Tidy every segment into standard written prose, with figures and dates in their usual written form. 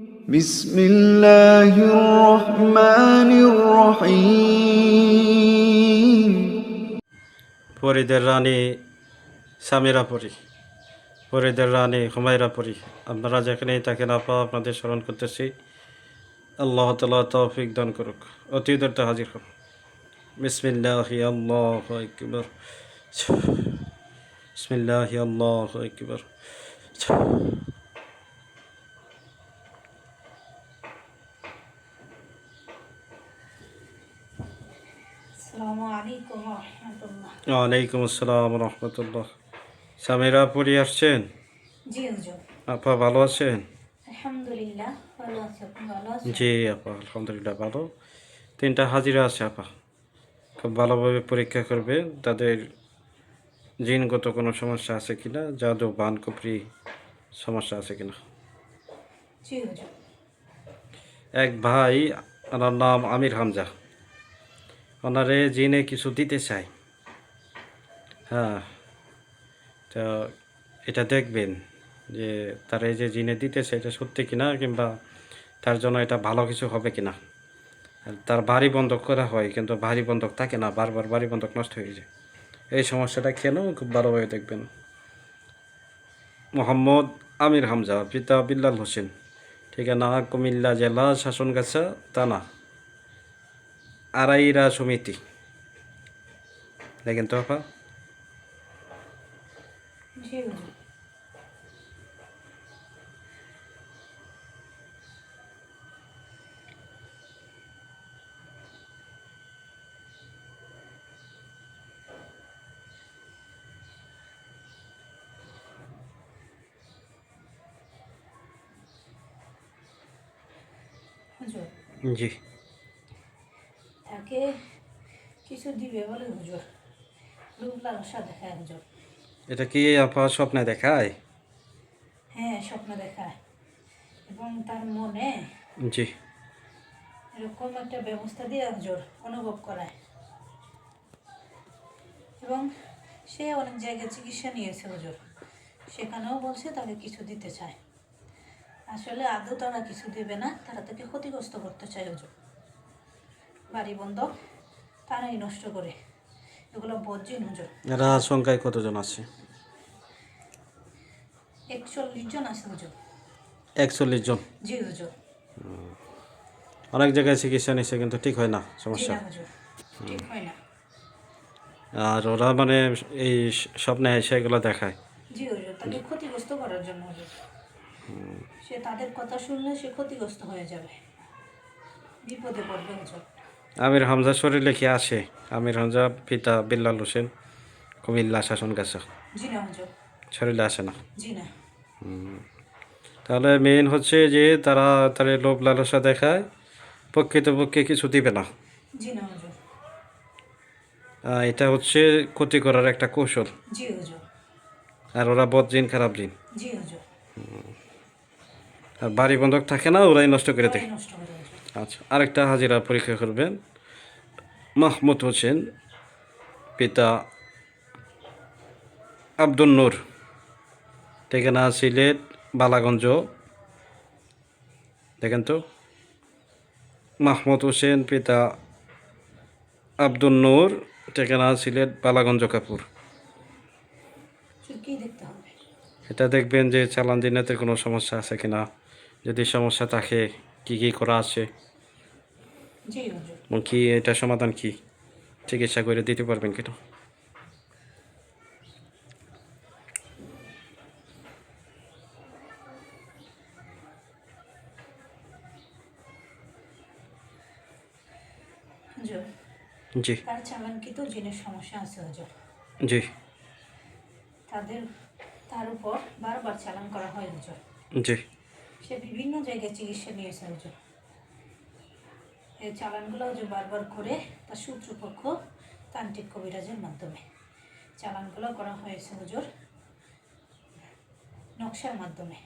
بسم الله الرحمن الرحيم পরীদের রানী সামিরা পরী, পরীদের রানী হুমায়রা পরী, আপনারা যেখানেই থাকেন আপা আপনাদের স্মরণ করতেছি। আল্লাহ তাআলা তৌফিক দান করুক। অতি দ্রুত হাজির হন। বিসমিল্লাহি আল্লাহু আকবার, বিসমিল্লাহি আল্লাহু আকবার। আসসালামু আলাইকুম ওয়া রাহমাতুল্লাহ। ওয়ালাইকুম আসসালাম রহমতুল্লাহ। সামিরা পরী আসছেন? জি হুজুর। আপা ভালো আছেন? আলহামদুলিল্লাহ ভালো আছি, আপনি ভালো আছেন? জি আপা আলহামদুলিল্লাহ ভালো। 3টা হাজিরা আছে আপা, খুব ভালোভাবে পরীক্ষা করবে তাদের জিনগত কোনো সমস্যা আছে কিনা, জাদু বান কুফরি সমস্যা আছে কিনা। জি হুজুর। এক ভাই, ওনার নাম আমির হামজা, ওনারে জিনে কিছু দিতে চায়। হ্যাঁ, তো এটা দেখবেন যে তার এই যে জিনে দিতেছে এটা সত্যি কিনা, কিংবা তার জন্য এটা ভালো কিছু হবে কিনা। আর তার বাড়ি বন্ধক করা হয় কিন্তু বাড়ি বন্ধক থাকে না, বারবার বাড়ি বন্ধক নষ্ট হয়ে যায়। এই সমস্যাটা কেন খুব ভালোভাবে দেখবেন। মোহাম্মদ আমির হামজা, পিতা বিল্লাল হোসেন, ঠিকানা কুমিল্লা জেলা শাসনগাছা থানা আড়াইরা সমিতি। দেখেন তো আপা। জি হুজুর। হুজুর, জি, তাকে কিছু দিবে বলে হুজুর, রূপ লালসা দেখায় হুজুর। এটা কি আপা স্বপ্নে দেখায়? হ্যাঁ, স্বপ্ন দেখায় এবং তার মনে জি, এরকম একটা ব্যবস্থা দিয়ে হুজুর অনুভব করায় এবং সে অনেক জায়গায় চিকিৎসা নিয়েছে হুজুর, সেখানেও বলছে তাকে কিছু দিতে চায়। আসলে আদৌ তারা কিছু দেবে না, তারা তাকে ক্ষতিগ্রস্ত করতে চায় হুজুর। বাড়ি বন্ধ তারাই নষ্ট করে, এগুলো বজ্জিন হুজুর। এরা সংখ্যায় কতজন আছে? 41 জন আছে হুজুর। 41 জন। জি হুজুর। অনেক জায়গায় চিকিৎসা নিচ্ছে কিন্তু ঠিক হয় না জি সমস্যা। না হুজুর, ঠিক হয় না। আর ওরা মানে এই স্বপ্নে এসে এগুলো দেখায়। জি হুজুর, তাকে ক্ষতিগ্রস্ত করার জন্য হুজুর। সে তাদের কথা শুনলে সে ক্ষতিগ্রস্ত হয়ে যাবে, বিপদে পড়বে হুজুর। আমির হামজা শরীরে কি আসে? আমির হামজা পিতা বিল্লাল হোসেন, কুমিল্লা শাসনগাছা, জি না হুজুর। শরীরে আসে না। জি না। তাহলে মেইন হচ্ছে যে তারা তাদের লোভ লালসা দেখায়, প্রকৃতপক্ষে কিছু দিবে না। জি না হুজুর। এটা হচ্ছে ক্ষতি করার একটা কৌশল। জি হুজুর। আর ওরা বদ জিন, খারাপ জিন। জি হুজুর। আর বাড়ি বন্ধক থাকে না, ওরাই নষ্ট করে ওরাই দেয়। নষ্ট করে হুজুর। আচ্ছা, আরেকটা হাজিরা পরীক্ষা করবেন। মাহমুদ হোসেন, পিতা আব্দুল নূর, ঠিকানা সিলেট বালাগঞ্জ। দেখেন তো, মাহমুদ হোসেন পিতা আব্দুল নূর, ঠিকানা সিলেট বালাগঞ্জ কাপুর। কি দেখতে হবে? এটা দেখবেন যে চালান দিনেতে কোনো সমস্যা আছে কিনা, যদি সমস্যা থাকে কি কি করা আছে জি হুজুর। এবং কি এটা সমাধান কি, চিকিৎসা করে দিতে পারবেন কিনা। হুজুর, জি, তার চালানকৃত জিনের সমস্যা আছে হুজুর। জি, তাদের তার উপর বারবার চালান করা হয় হুজুর। জি, সে বিভিন্ন জায়গায় চিকিৎসা নিয়েছে হুজুর। এই চালানগুলো হুজুর বারবার করে তার শত্রুপক্ষ তান্ত্রিক কবিরাজের মাধ্যমে চালানগুলো করা হয়েছে হুজুর, নকশার মাধ্যমে।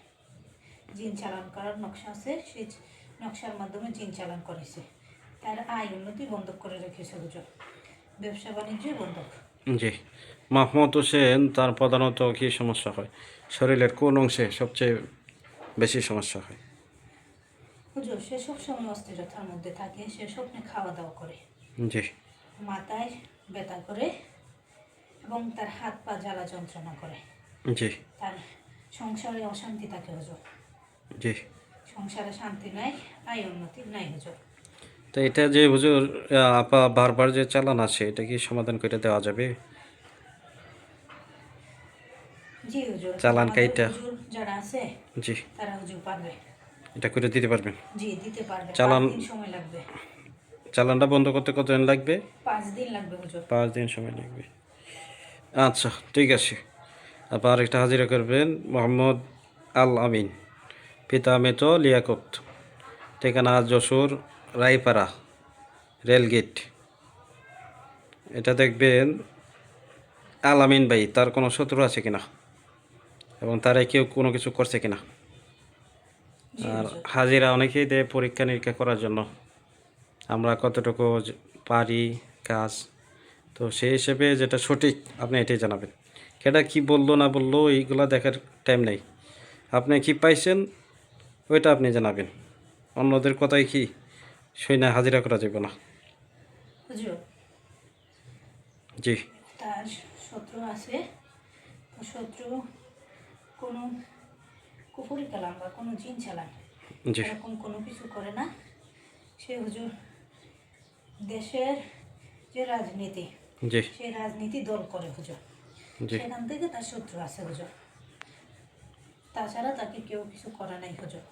জিন চালান করার নকশা আছে, সেই নকশার মাধ্যমে জিন চালান করেছে। তার আয় উন্নতি বন্ধক করে রেখেছে হুজুর, ব্যবসা বাণিজ্যই বন্ধক। জি। মাহমুদ হোসেন তার প্রধানত কী সমস্যা হয়? শরীরের কোন অংশে সবচেয়ে বেশি সমস্যা হয়? হুজুর সে সবসময় অস্থিরতার মধ্যে থাকে, সে স্বপ্নে খাওয়া দাওয়া করে, জি মাথায় ব্যথা করে এবং তার হাত পা জ্বালা যন্ত্রণা করে, জি তার সংসারে অশান্তি থাকে হুজুর, জি। সংসারে শান্তি নাই, আয় উন্নতি নাই হুজুর। তো এটা যে হুজুর আপা বারবার যে চালান আছে, এটা কি সমাধান করে দেওয়া যাবে? জি হুজুর, চালান আমাদের কাইটা, হুজুর যারা আছে জি, তারা হুজুর পারবে। এটা করে দিতে পারবেন? জি দিতে পারবে, 5 চালান, দিন সময় লাগবে। চালানটা বন্ধ করতে কতদিন লাগবে? 5 দিন লাগবে হুজুর। 5 দিন সময় লাগবে। আচ্ছা ঠিক আছে। আবার আরেকটা হাজিরা করবেন, মোহাম্মদ আল আমিন, পিতা মৃত লিয়াকত, ঠিকানা যশোর রায়পাড়া রেলগেট। এটা দেখবেন আল আমিন ভাই তার কোনো শত্রু আছে কিনা এবং তারা কেউ কোনো কিছু করছে কিনা। জি আর হুজুর। হাজিরা অনেকেই দেয় পরীক্ষা নিরীক্ষা করার জন্য, আমরা কতটুকু পারি কাজ। তো সেই হিসেবে যেটা সঠিক আপনি এটাই জানাবেন। সেটা কি বললো না বললো এইগুলা দেখার টাইম নেই, আপনি কি পাইছেন ওইটা আপনি জানাবেন। অন্যদের কথাই কি শুই না হাজিরা করা যাবে না। হুজুর জি তার শত্রু আছে, তো শত্রু কোনো কুফরি কালাম বা কোনো জিন চালান জি এরকম কোনো কিছু করে না। সে হুজুর দেশের যে রাজনীতি, জি সেই রাজনীতি দল করে হুজুর, জি। সেখান থেকে তার শত্রু আছে হুজুর, তাছাড়া তাকে কেউ কিছু করে নাই হুজুর।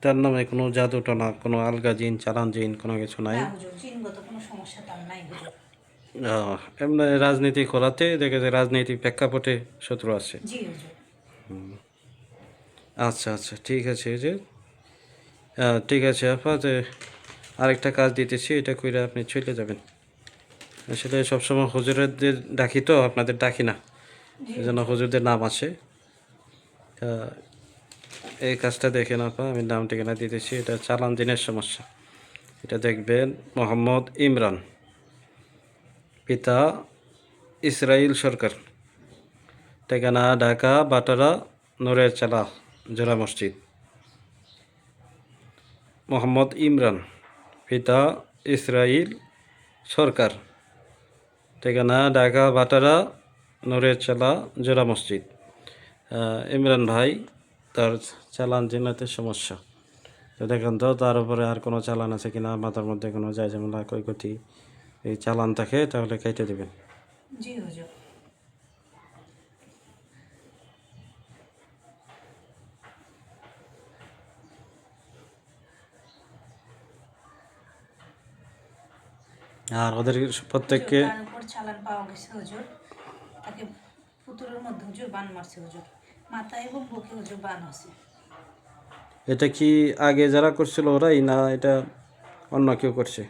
তার নামে কোনো জাদু টনা, কোনো আলগা জিন চালান জিন কোনো কিছু নাই। না হুজুর, জিনগত কোনো সমস্যা তার নাই হুজুর। এমনি রাজনীতি করাতে দেখে যে রাজনীতি প্রেক্ষাপটে শত্রু আছে। জি হুজুর। আচ্ছা আচ্ছা ঠিক আছে, এই যে ঠিক আছে আপা, যে আরেকটা কাজ দিতেছি, এটা কইরা আপনি চলে যাবেন। আসলে সবসময় হুজুরদের ডাকি তো, আপনাদের ডাকি না, জি এই জন্য হুজুর। হুজুরদের নাম আছে। তা এই কাজটা দেখেন আপা, আমি নাম ঠিকানা দিতেছি। এটা চালান দিনের সমস্যা। এটা দেখবেন মোহাম্মদ ইমরান, পিতা ইসরাইল সরকার, ঠিকানা ঢাকা বাটারা নূরের চালা জোড়া মসজিদ। মোহাম্মদ ইমরান, পিতা ইসরাইল সরকার, ঠিকানা ঢাকা বাটারা নূরের চালা জোড়া মসজিদ। ইমরান ভাই তার চালান জিনাতে সমস্যা, তো দেখেন তো তার উপরে আর কোনো চালান আছে কিনা, মাথার মধ্যে কোনো যায় যেমন ক্ষয়ক্ষতি এই চালান থাকে তাহলে কেটে দেবেন। জি হুজুর। আর ওদের হুজুর প্রত্যেককে তার উপর চালান পাওয়া গেছে হুজুর, তাকে পুতুলের মধ্যে হুজুর বান মারছে হুজুর, মাথায় এবং বুকে হুজুর বান আছে। এটা কি আগে যারা করছিল ওরাই না এটা অন্য কেউ করছে?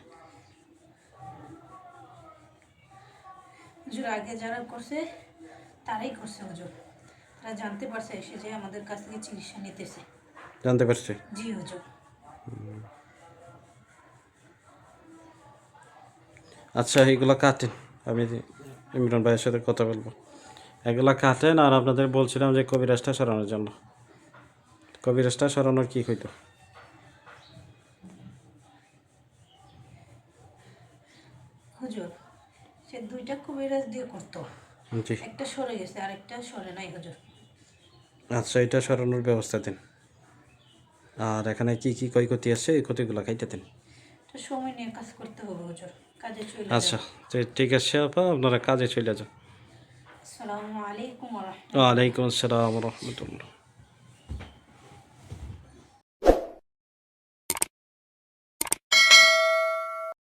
হুজুর আগে যারা করছে তারাই করছে হুজুর, তারা জানতে পারছে এসে যে আমাদের কাছ থেকে চিকিৎসা নিতেছে। জানতে পারছে? জি হুজুর। আচ্ছা এইগুলা কাটেন, আমি ইমরান ভাইয়ের সাথে কথা বলবো। এগুলা কাটেন। আর আপনাদের বলছিলাম যে কবিরাজটা সরানোর জন্য, কবিরাজটা সরানোর কি হইতো? হুজুর সে 2টা কবিরাজ দিয়ে করতো, জি একটা সরে গেছে আর একটা সরে নাই হুজুর। আচ্ছা, এটা সরানোর ব্যবস্থা দিন। আর এখানে কি কি ক্ষয়ক্ষতি আছে এই ক্ষতিগুলো খাইতে দিন। তো সময় নিয়ে কাজ করতে হবে হুজুর, কাজে চলে আচ্ছা যাবে। তো ঠিক আছে আপা, আপনারা কাজে চলে যান। আসসালামু আলাইকুম ওয়া রাহমাতুল্লাহ। ওয়ালাইকুম আসসালাম রহমতুল্লাহ।